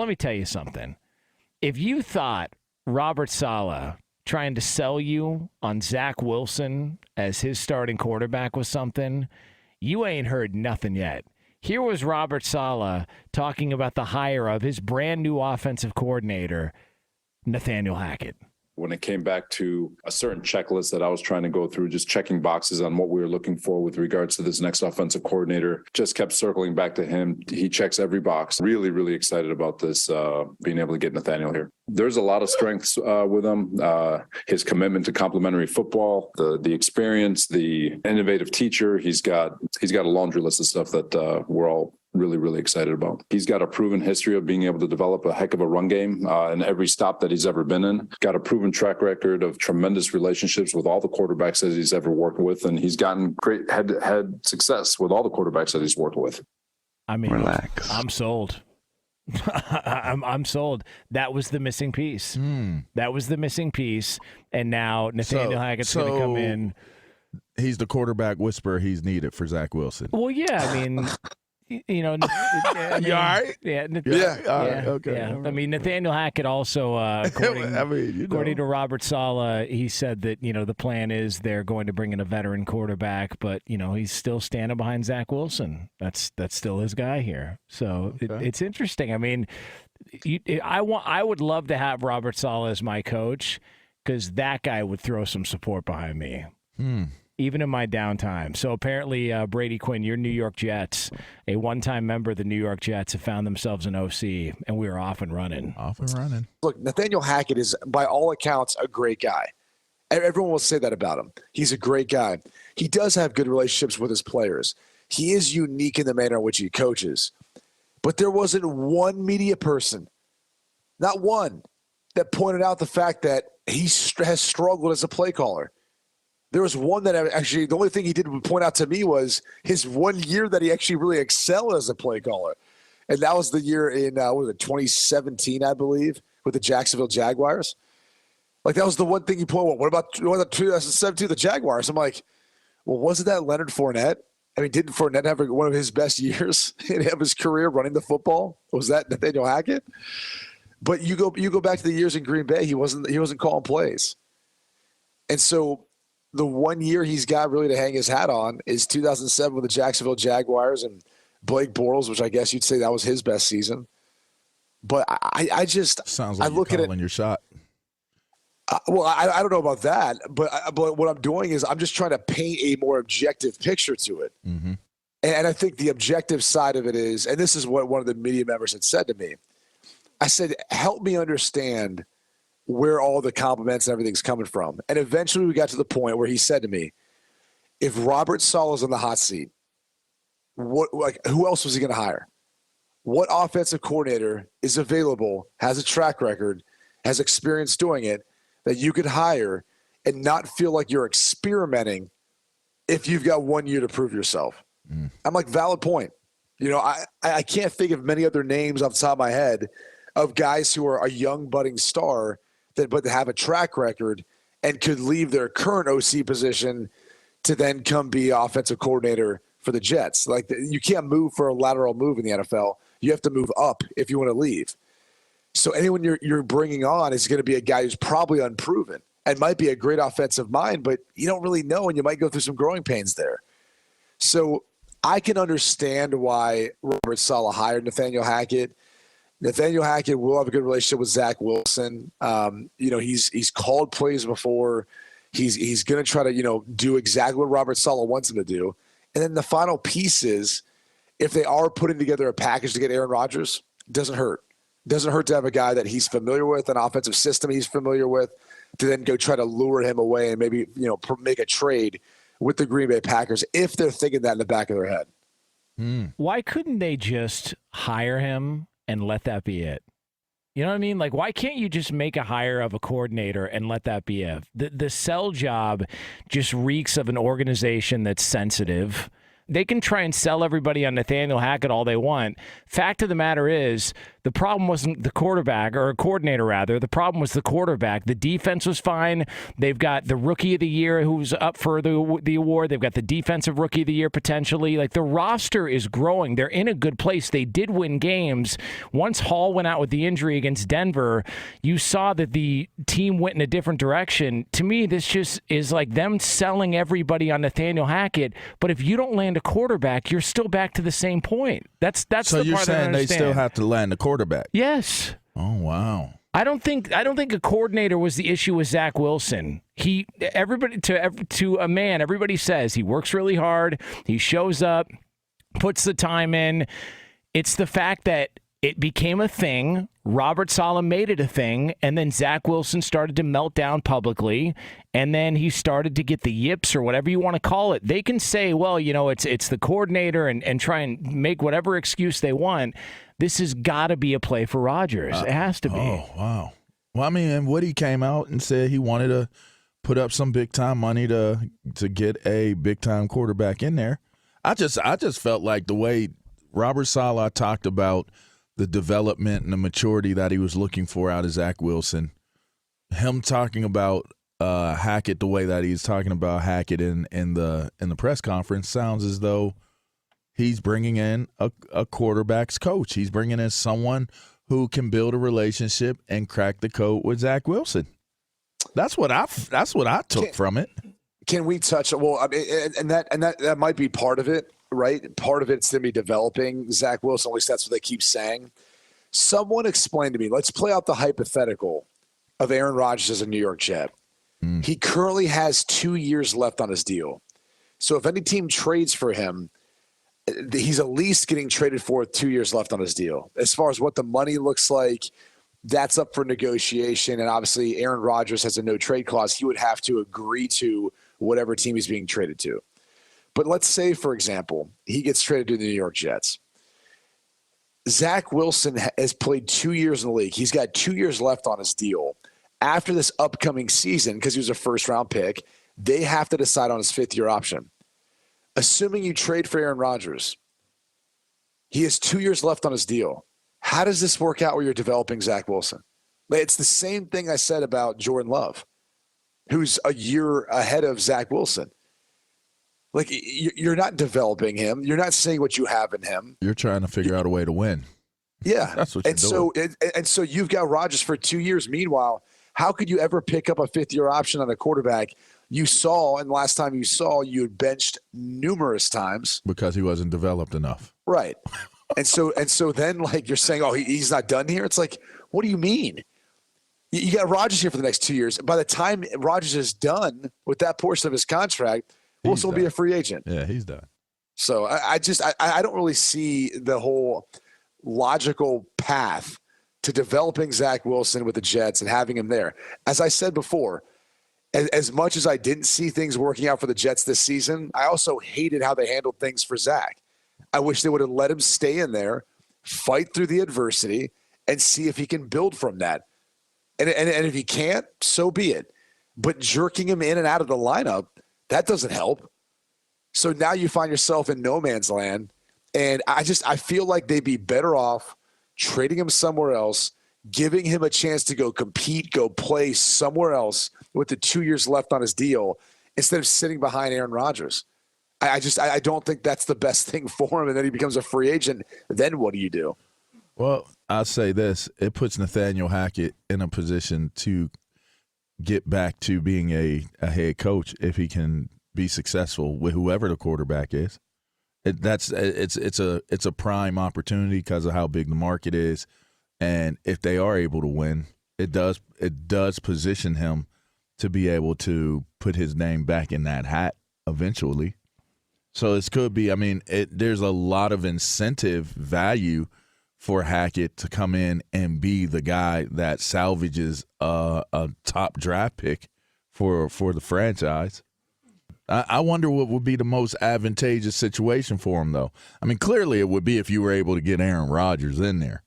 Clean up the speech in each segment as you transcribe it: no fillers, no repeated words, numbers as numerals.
let me tell you something. If you thought Robert Saleh trying to sell you on Zach Wilson as his starting quarterback was something, you ain't heard nothing yet. Here was Robert Saleh talking about the hire of his brand new offensive coordinator, Nathaniel Hackett. When it came back to a certain checklist that I was trying to go through, just checking boxes on what we were looking for with regards to this next offensive coordinator, just kept circling back to him. He checks every box. Really, really excited about this, being able to get Nathaniel here. There's a lot of strengths with him. His commitment to complementary football, the experience, the innovative teacher. He's got a laundry list of stuff that we're all really, really excited about. He's got a proven history of being able to develop a heck of a run game in every stop that he's ever been in. Got a proven track record of tremendous relationships with all the quarterbacks that he's ever worked with, and he's gotten great head-to-head success with all the quarterbacks that he's worked with. I mean, relax. I'm sold. I'm sold. That was the missing piece. That was the missing piece, and now Nathaniel Hackett's going to come in. He's the quarterback whisperer he's needed for Zach Wilson. Well, yeah, I mean. You know, you all right? Yeah. All right. Okay. Yeah. I mean, Nathaniel Hackett also, according to Robert Saleh, he said that, the plan is they're going to bring in a veteran quarterback, but, he's still standing behind Zach Wilson. That's still his guy here. So it's interesting. I mean, I would love to have Robert Saleh as my coach because that guy would throw some support behind me. Even in my downtime. So apparently, Brady Quinn, your New York Jets, a one-time member of the New York Jets, have found themselves an OC, and we are off and running. Look, Nathaniel Hackett is, by all accounts, a great guy. Everyone will say that about him. He's a great guy. He does have good relationships with his players. He is unique in the manner in which he coaches. But there wasn't one media person, not one, that pointed out the fact that he has struggled as a play caller. There was one that actually, the only thing he did point out to me was his 1 year that he actually really excelled as a play caller. And that was the year in, 2017, I believe, with the Jacksonville Jaguars. Like, that was the one thing he pointed out. What about 2017, the Jaguars? I'm like, well, wasn't that Leonard Fournette? I mean, didn't Fournette have one of his best years of his career running the football? Was that Nathaniel Hackett? But you go back to the years in Green Bay, he wasn't calling plays. And so the 1 year he's got really to hang his hat on is 2007 with the Jacksonville Jaguars and Blake Bortles, which I guess you'd say that was his best season. But I just sounds like I look you're at it. calling your shot. Well, I don't know about that, but what I'm doing is I'm just trying to paint a more objective picture to it. Mm-hmm. And I think the objective side of it is, and this is what one of the media members had said to me. I said, help me understand where all the compliments and everything's coming from. And eventually we got to the point where he said to me, if Robert Saleh's on the hot seat, who else was he going to hire? What offensive coordinator is available, has a track record, has experience doing it, that you could hire and not feel like you're experimenting if you've got 1 year to prove yourself? I'm like, valid point. I can't think of many other names off the top of my head of guys who are a young budding star but have a track record and could leave their current OC position to then come be offensive coordinator for the Jets. Like, you can't move for a lateral move in the NFL. You have to move up if you want to leave. So anyone you're bringing on is going to be a guy who's probably unproven and might be a great offensive mind, but you don't really know, and you might go through some growing pains there. So I can understand why Robert Saleh hired Nathaniel Hackett. Nathaniel Hackett will have a good relationship with Zach Wilson. He's called plays before. He's going to try to, do exactly what Robert Saleh wants him to do. And then the final piece is, if they are putting together a package to get Aaron Rodgers, it doesn't hurt. It doesn't hurt to have a guy that he's familiar with, an offensive system he's familiar with, to then go try to lure him away and maybe, make a trade with the Green Bay Packers if they're thinking that in the back of their head. Why couldn't they just hire him and let that be it? You know what I mean? Like, why can't you just make a hire of a coordinator and let that be it? The sell job just reeks of an organization that's sensitive, they can try and sell everybody on Nathaniel Hackett all they want. Fact of the matter is, the problem wasn't the quarterback, or a coordinator rather. The problem was the quarterback. The defense was fine. They've got the rookie of the year who's up for the award. They've got the defensive rookie of the year potentially. Like, the roster is growing. They're in a good place. They did win games. Once Hall went out with the injury against Denver, you saw that the team went in a different direction. To me, this just is like them selling everybody on Nathaniel Hackett. But if you don't land a quarterback, you're still back to the same point. That's so the you're part saying I they still have to land a quarterback? Yes. Oh, wow. I don't think a coordinator was the issue with Zach Wilson. Everybody says he works really hard. He shows up, puts the time in. It's the fact that it became a thing. Robert Saleh made it a thing, and then Zach Wilson started to melt down publicly, and then he started to get the yips or whatever you want to call it. They can say, well, it's the coordinator and try and make whatever excuse they want. This has got to be a play for Rodgers. It has to be. Oh, wow. Well, I mean, and Woody came out and said he wanted to put up some big-time money to get a big-time quarterback in there. I just felt like the way Robert Saleh talked about the development and the maturity that he was looking for out of Zach Wilson, him talking about Hackett the way that he's talking about Hackett in the press conference sounds as though he's bringing in a quarterback's coach. He's bringing in someone who can build a relationship and crack the code with Zach Wilson. That's what I took from it. Can we touch? Well, I mean, and that might be part of it, right? Part of it's to be developing Zach Wilson. At least that's what they keep saying. Someone explain to me. Let's play out the hypothetical of Aaron Rodgers as a New York Jet. He currently has 2 years left on his deal. So if any team trades for him, he's at least getting traded for with 2 years left on his deal. As far as what the money looks like, that's up for negotiation. And obviously, Aaron Rodgers has a no-trade clause. He would have to agree to whatever team he's being traded to. But let's say, for example, he gets traded to the New York Jets. Zach Wilson has played 2 years in the league. He's got 2 years left on his deal. After this upcoming season, because he was a first-round pick, they have to decide on his fifth-year option. Assuming you trade for Aaron Rodgers, he has 2 years left on his deal. How does this work out where you're developing Zach Wilson? It's the same thing I said about Jordan Love, who's a year ahead of Zach Wilson. Like, you're not developing him. You're not saying what you have in him. You're trying to figure out a way to win. Yeah. That's what you're doing. And so you've got Rodgers for 2 years. Meanwhile, how could you ever pick up a fifth-year option on a quarterback you saw, and last time you saw, you had benched numerous times because he wasn't developed enough. Right. And so then, like, you're saying, oh, he's not done here. It's like, what do you mean? You got Rodgers here for the next 2 years. By the time Rodgers is done with that portion of his contract, Wilson will be a free agent. Yeah, he's done. So I don't really see the whole logical path to developing Zach Wilson with the Jets and having him there. As I said before, as much as I didn't see things working out for the Jets this season, I also hated how they handled things for Zach. I wish they would have let him stay in there, fight through the adversity, and see if he can build from that. And if he can't, so be it. But jerking him in and out of the lineup, that doesn't help. So now you find yourself in no man's land. And I feel like they'd be better off trading him somewhere else, giving him a chance to go compete, go play somewhere else with the 2 years left on his deal instead of sitting behind Aaron Rodgers. I don't think that's the best thing for him. And then he becomes a free agent. Then what do you do? Well, I'll say this. It puts Nathaniel Hackett in a position to get back to being a head coach if he can be successful with whoever the quarterback is. It's a prime opportunity because of how big the market is. And if they are able to win, it does position him to be able to put his name back in that hat eventually. So this could be, there's a lot of incentive value for Hackett to come in and be the guy that salvages a top draft pick for the franchise. I wonder what would be the most advantageous situation for him, though. Clearly it would be if you were able to get Aaron Rodgers in there.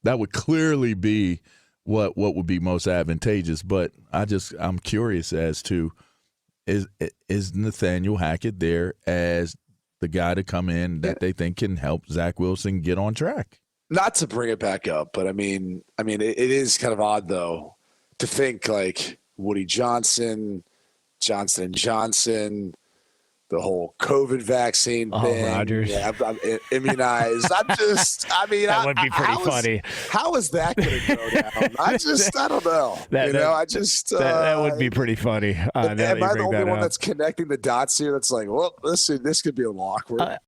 That would clearly be what would be most advantageous. But I'm curious as to is Nathaniel Hackett there as the guy to come in that they think can help Zach Wilson get on track. Not to bring it back up, but I mean, it is kind of odd though to think like Woody Johnson, Johnson & Johnson, the whole COVID vaccine thing. Rodgers. Yeah, I'm immunized. That would be pretty funny. How is that going to go down? I don't know. That would be pretty funny. Am I the only one that's connecting the dots here? That's like, well, this could be a little awkward.